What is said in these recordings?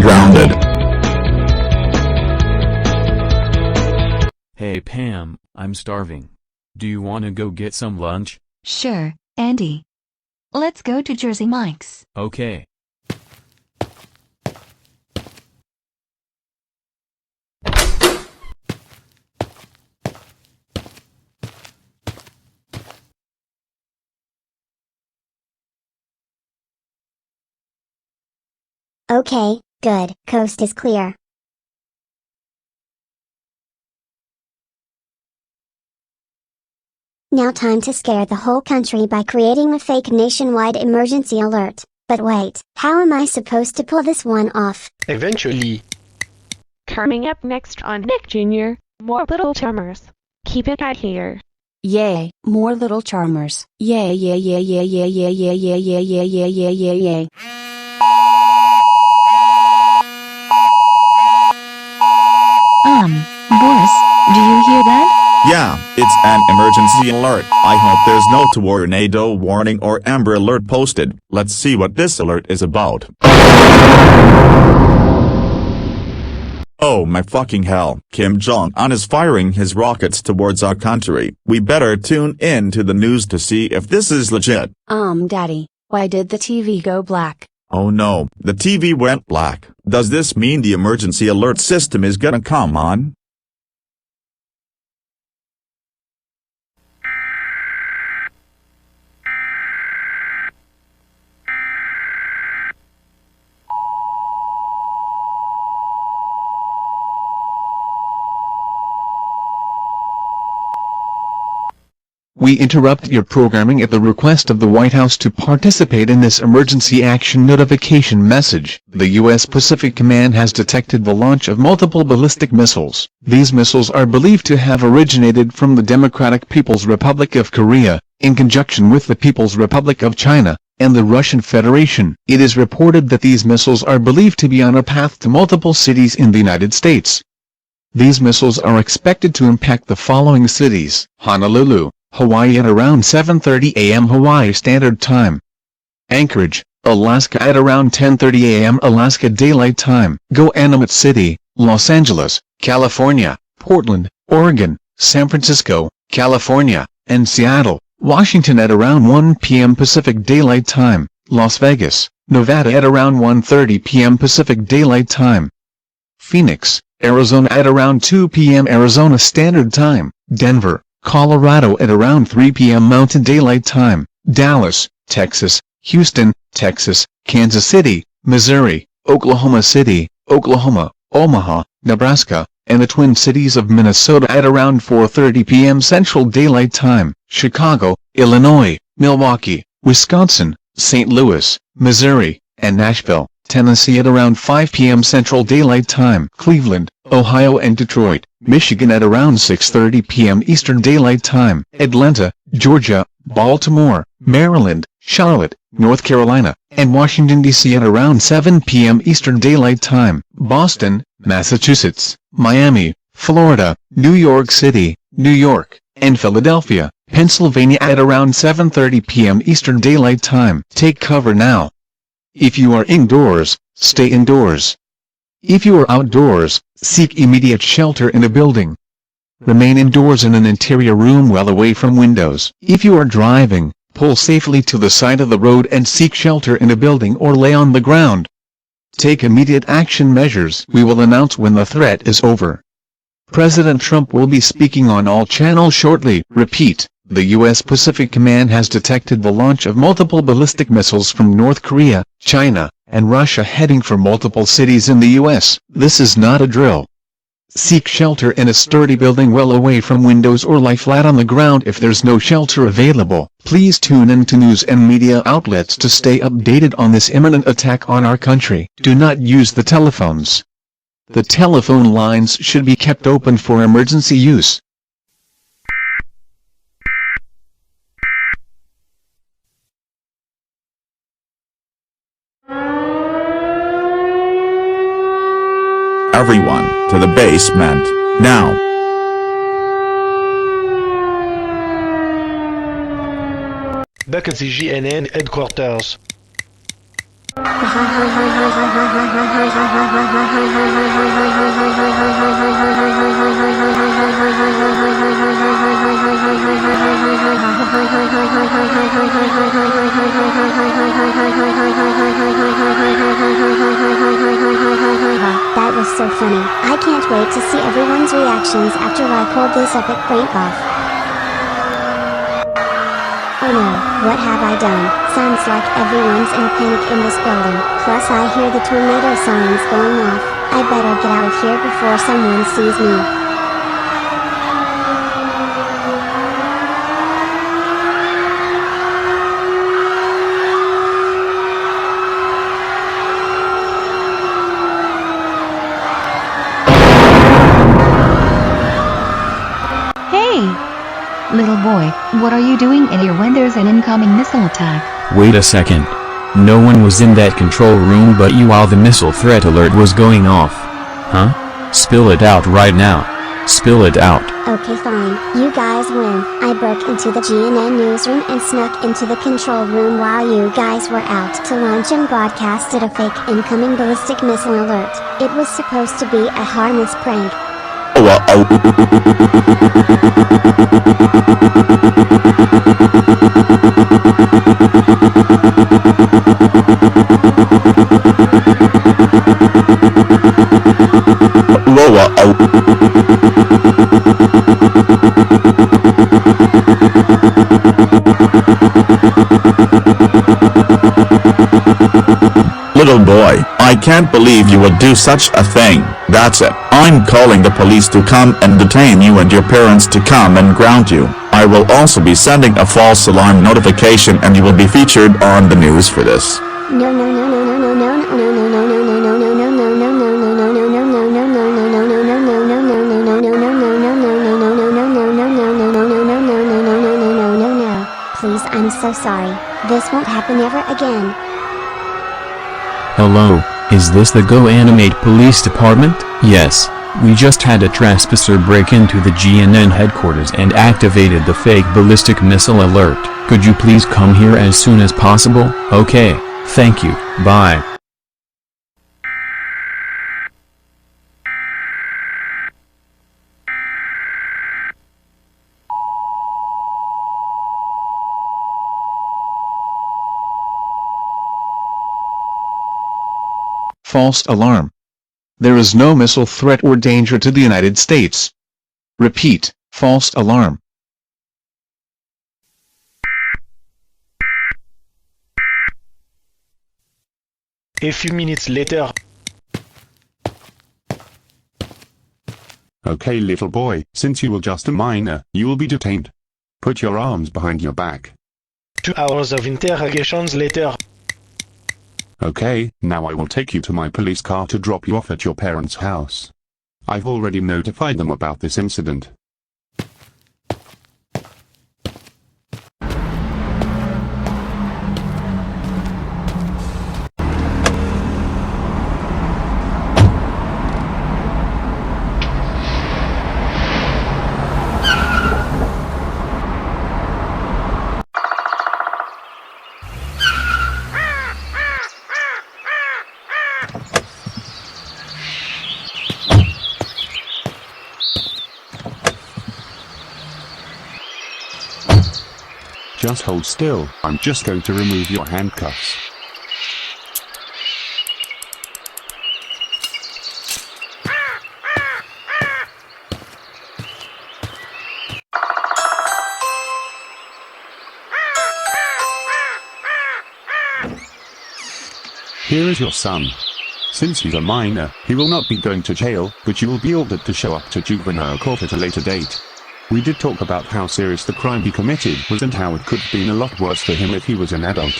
grounded. Hey Pam, I'm starving. Do you want to go get some lunch? Sure, Andy. Let's go to Jersey Mike's. Okay. Okay, good. Coast is clear. Now time to scare the whole country by creating a fake nationwide emergency alert. But wait, how am I supposed to pull this one off? Eventually. Coming up next on Nick Jr., more Little Charmers. Keep it right here. Yay, more Little Charmers. Yay, yay, yay, yay, yay, yay, yay, yay, yay, yay, yay, yay, yay, yay. Boris, do you hear that? Yeah, it's an emergency alert. I hope there's no tornado warning or Amber Alert posted. Let's see what this alert is about. Oh my fucking hell, Kim Jong-un is firing his rockets towards our country. We better tune in to the news to see if this is legit. Daddy, why did the TV go black? Oh no, the TV went black. Does this mean the emergency alert system is gonna come on? We interrupt your programming at the request of the White House to participate in this emergency action notification message. The U.S. Pacific Command has detected the launch of multiple ballistic missiles. These missiles are believed to have originated from the Democratic People's Republic of Korea, in conjunction with the People's Republic of China, and the Russian Federation. It is reported that these missiles are believed to be on a path to multiple cities in the United States. These missiles are expected to impact the following cities: Honolulu, Hawaii at around 7:30 a.m. Hawaii Standard Time. Anchorage, Alaska at around 10:30 a.m. Alaska Daylight Time. Guantanamo City, Los Angeles, California, Portland, Oregon, San Francisco, California, and Seattle, Washington at around 1 p.m. Pacific Daylight Time. Las Vegas, Nevada at around 1:30 p.m. Pacific Daylight Time. Phoenix, Arizona at around 2 p.m. Arizona Standard Time. Denver, Colorado at around 3 p.m. Mountain Daylight Time. Dallas, Texas, Houston, Texas, Kansas City, Missouri, Oklahoma City, Oklahoma, Omaha, Nebraska, and the Twin Cities of Minnesota at around 4:30 p.m. Central Daylight Time. Chicago, Illinois, Milwaukee, Wisconsin, St. Louis, Missouri, and Nashville, Tennessee at around 5 p.m. Central Daylight Time. Cleveland, Ohio and Detroit, Michigan at around 6:30 p.m. Eastern Daylight Time. Atlanta, Georgia, Baltimore, Maryland, Charlotte, North Carolina, and Washington, D.C. at around 7 p.m. Eastern Daylight Time. Boston, Massachusetts, Miami, Florida, New York City, New York, and Philadelphia, Pennsylvania at around 7:30 p.m. Eastern Daylight Time. Take cover now. If you are indoors, stay indoors. If you are outdoors, seek immediate shelter in a building. Remain indoors in an interior room well away from windows. If you are driving, pull safely to the side of the road and seek shelter in a building or lay on the ground. Take immediate action measures. We will announce when the threat is over. President Trump will be speaking on all channels shortly. Repeat. The U.S. Pacific Command has detected the launch of multiple ballistic missiles from North Korea, China, and Russia heading for multiple cities in the U.S. This is not a drill. Seek shelter in a sturdy building well away from windows or lie flat on the ground if there's no shelter available. Please tune in to news and media outlets to stay updated on this imminent attack on our country. Do not use the telephones. The telephone lines should be kept open for emergency use. Everyone, to the basement, now. Back at the GNN headquarters. That was so funny. I can't wait to see everyone's reactions after I pulled this epic prank off. Oh no, what have I done? Sounds like everyone's in a panic in this building. Plus I hear the tornado sirens going off. I better get out of here before someone sees me. Little boy, what are you doing in here when there's an incoming missile attack? Wait a second. No one was in that control room but you while the missile threat alert was going off. Huh? Spill it out right now. Spill it out. Okay fine, you guys win. I broke into the GNN newsroom and snuck into the control room while you guys were out to lunch and broadcasted a fake incoming ballistic missile alert. It was supposed to be a harmless prank. Little boy, I can't believe you would do such a thing. That's it. I'm calling the police to come and detain you and your parents to come and ground you. I will also be sending a false alarm notification and you will be featured on the news for this. Please, I'm so sorry. This won't happen ever again. Hello, is this the Go Animate Police Department? Yes, we just had a trespasser break into the GNN headquarters and activated the fake ballistic missile alert. Could you please come here as soon as possible? Okay, thank you, bye. False alarm. There is no missile threat or danger to the United States. Repeat, false alarm. A few minutes later. Okay, little boy, since you were just a minor, you will be detained. Put your arms behind your back. 2 hours of interrogations later. Okay, now I will take you to my police car to drop you off at your parents' house. I've already notified them about this incident. Just hold still, I'm just going to remove your handcuffs. Here is your son. Since he's a minor, he will not be going to jail, but you will be ordered to show up to juvenile court at a later date. We did talk about how serious the crime he committed was and how it could have been a lot worse for him if he was an adult.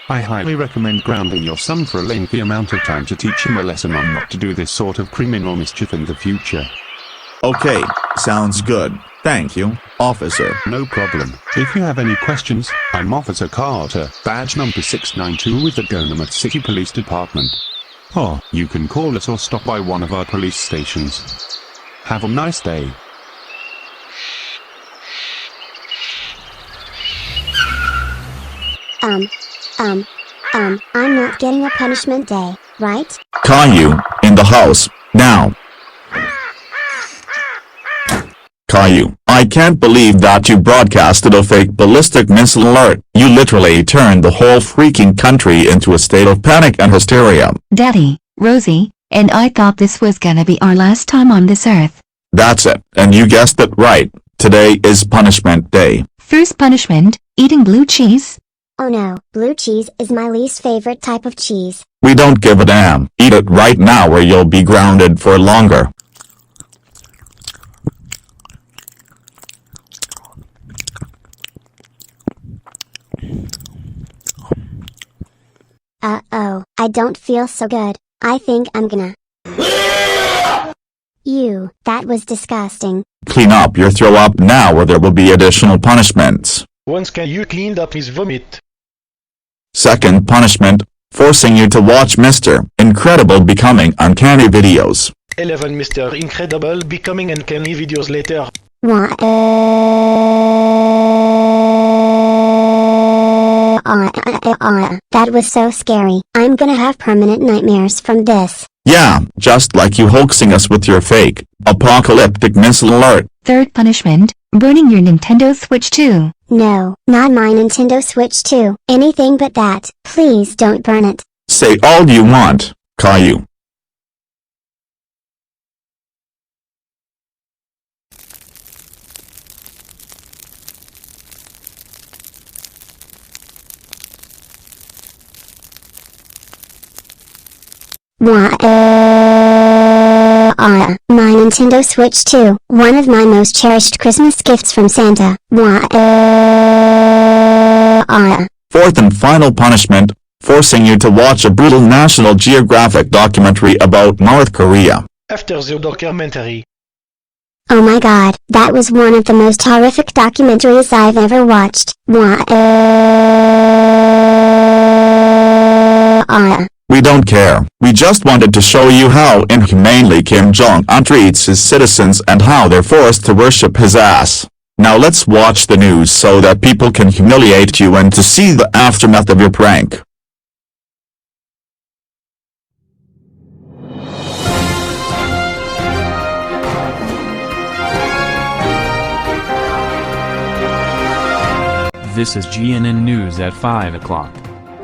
I highly recommend grounding your son for a lengthy amount of time to teach him a lesson on not to do this sort of criminal mischief in the future. Okay, sounds good. Thank you, officer. No problem. If you have any questions, I'm Officer Carter, badge number 692 with the Gonamat City Police Department. Or, you can call us or stop by one of our police stations. Have a nice day. I'm not getting a punishment day, right? Caillou, in the house, now. Caillou, I can't believe that you broadcasted a fake ballistic missile alert. You literally turned the whole freaking country into a state of panic and hysteria. Daddy, Rosie, and I thought this was gonna be our last time on this earth. That's it, and you guessed it right. Today is punishment day. First punishment, eating blue cheese. Oh no, blue cheese is my least favorite type of cheese. We don't give a damn. Eat it right now or you'll be grounded for longer. Uh-oh, I don't feel so good. I think I'm gonna... Ew, that was disgusting. Clean up your throw up now or there will be additional punishments. Once Caillou cleaned up his vomit. Second punishment, forcing you to watch Mr. Incredible becoming uncanny videos. 11 Mr. Incredible becoming uncanny videos later. What? That was so scary. I'm gonna have permanent nightmares from this. Yeah, just like you hoaxing us with your fake, apocalyptic missile alert. Third punishment, burning your Nintendo Switch 2. No, not my Nintendo Switch 2. Anything but that. Please don't burn it. Say all you want, Caillou. What? My Nintendo Switch 2, one of my most cherished Christmas gifts from Santa. What? Fourth and final punishment, forcing you to watch a brutal National Geographic documentary about North Korea. After the documentary. Oh my god, that was one of the most horrific documentaries I've ever watched. What? We don't care. We just wanted to show you how inhumanely Kim Jong-un treats his citizens and how they're forced to worship his ass. Now let's watch the news so that people can humiliate you and to see the aftermath of your prank. This is GNN News at 5 o'clock.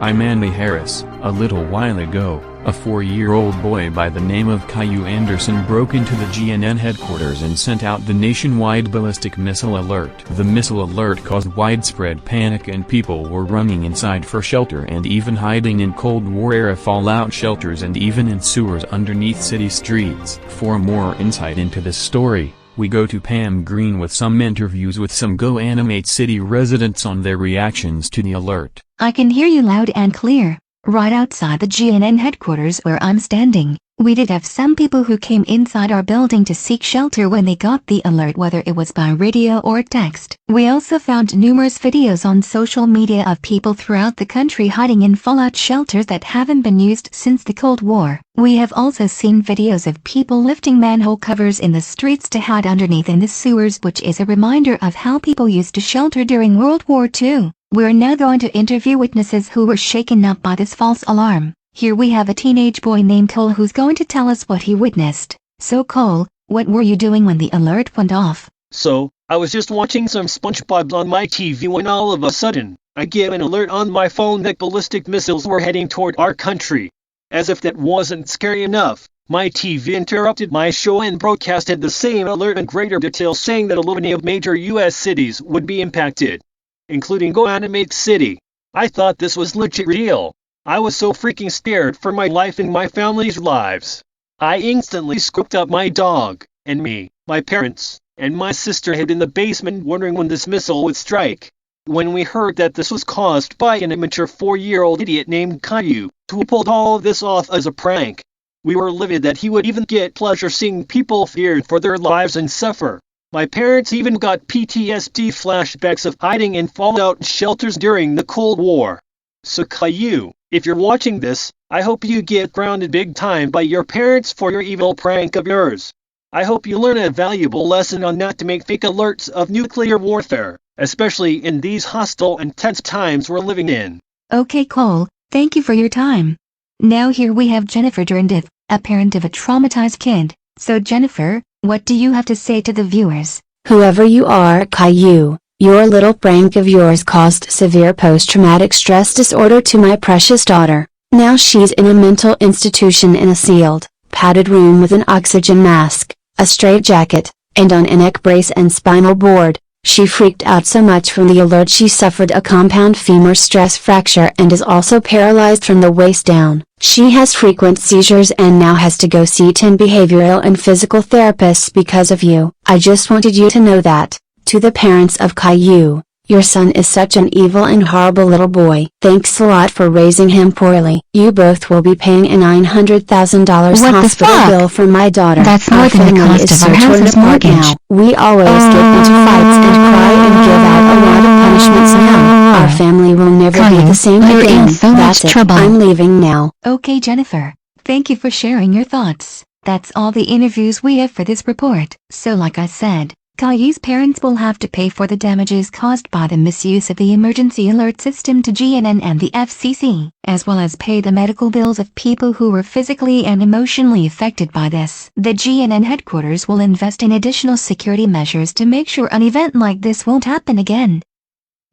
I'm Andy Harris. A little while ago, a 4-year-old boy by the name of Caillou Anderson broke into the GNN headquarters and sent out the nationwide ballistic missile alert. The missile alert caused widespread panic and people were running inside for shelter and even hiding in Cold War-era fallout shelters and even in sewers underneath city streets. For more insight into this story, we go to Pam Green with some interviews with some Go Animate City residents on their reactions to the alert. I can hear you loud and clear. Right outside the GNN headquarters where I'm standing, we did have some people who came inside our building to seek shelter when they got the alert, whether it was by radio or text. We also found numerous videos on social media of people throughout the country hiding in fallout shelters that haven't been used since the Cold War. We have also seen videos of people lifting manhole covers in the streets to hide underneath in the sewers, which is a reminder of how people used to shelter during World War II. We're now going to interview witnesses who were shaken up by this false alarm. Here we have a teenage boy named Cole who's going to tell us what he witnessed. So Cole, what were you doing when the alert went off? So, I was just watching some SpongeBob on my TV when all of a sudden, I get an alert on my phone that ballistic missiles were heading toward our country. As if that wasn't scary enough, my TV interrupted my show and broadcasted the same alert in greater detail, saying that 11 of major US cities would be impacted, including Go Animate City. I thought this was legit real. I was so freaking scared for my life and my family's lives. I instantly scooped up my dog, and me, my parents, and my sister hid in the basement wondering when this missile would strike. When we heard that this was caused by an immature 4-year-old idiot named Caillou, who pulled all of this off as a prank, we were livid that he would even get pleasure seeing people feared for their lives and suffer. My parents even got PTSD flashbacks of hiding in fallout shelters during the Cold War. So Caillou, if you're watching this, I hope you get grounded big time by your parents for your evil prank of yours. I hope you learn a valuable lesson on not to make fake alerts of nuclear warfare, especially in these hostile and tense times we're living in. Okay Cole, Thank you for your time. Now here we have Jennifer Durandif, a parent of a traumatized kid. So Jennifer, what do you have to say to the viewers? Whoever you are, Caillou, your little prank of yours caused severe post-traumatic stress disorder to my precious daughter. Now she's in a mental institution in a sealed, padded room with an oxygen mask, a straitjacket, and on a neck brace and spinal board. She freaked out so much from the alert she suffered a compound femur stress fracture and is also paralyzed from the waist down. She has frequent seizures and now has to go see 10 behavioral and physical therapists because of you. I just wanted you to know that. To the parents of Caillou, your son is such an evil and horrible little boy. Thanks a lot for raising him poorly. You both will be paying a $900,000 hospital bill for my daughter. That's more than the cost of our house's mortgage. Now. We always get into fights and cry and give out a lot of punishments now. Our family will never be the same you're again. in so much That's it. trouble. I'm leaving now. Okay Jennifer, thank you for sharing your thoughts. That's all the interviews we have for this report. So like I said, Caillou's parents will have to pay for the damages caused by the misuse of the emergency alert system to GNN and the FCC, as well as pay the medical bills of people who were physically and emotionally affected by this. The GNN headquarters will invest in additional security measures to make sure an event like this won't happen again.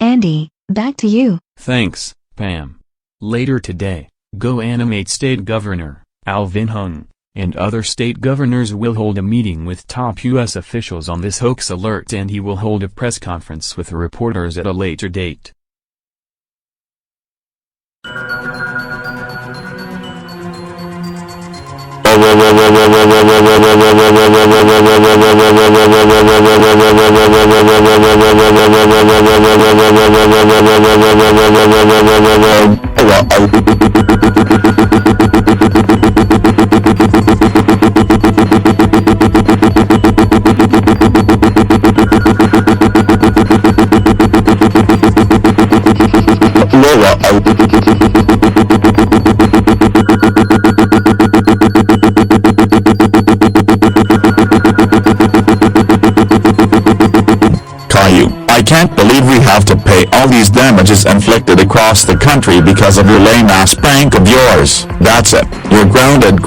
Andy, back to you. Thanks, Pam. Later today, Go Animate State Governor, Alvin Hung, and other state governors will hold a meeting with top U.S. officials on this hoax alert, and he will hold a press conference with reporters at a later date. Caillou, I can't believe we have to pay all these damages inflicted across the country because of your lame-ass prank of yours. That's it. You're grounded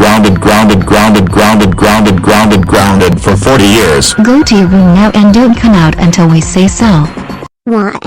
for 40 years. Go to your room now and don't come out until we say so. Why?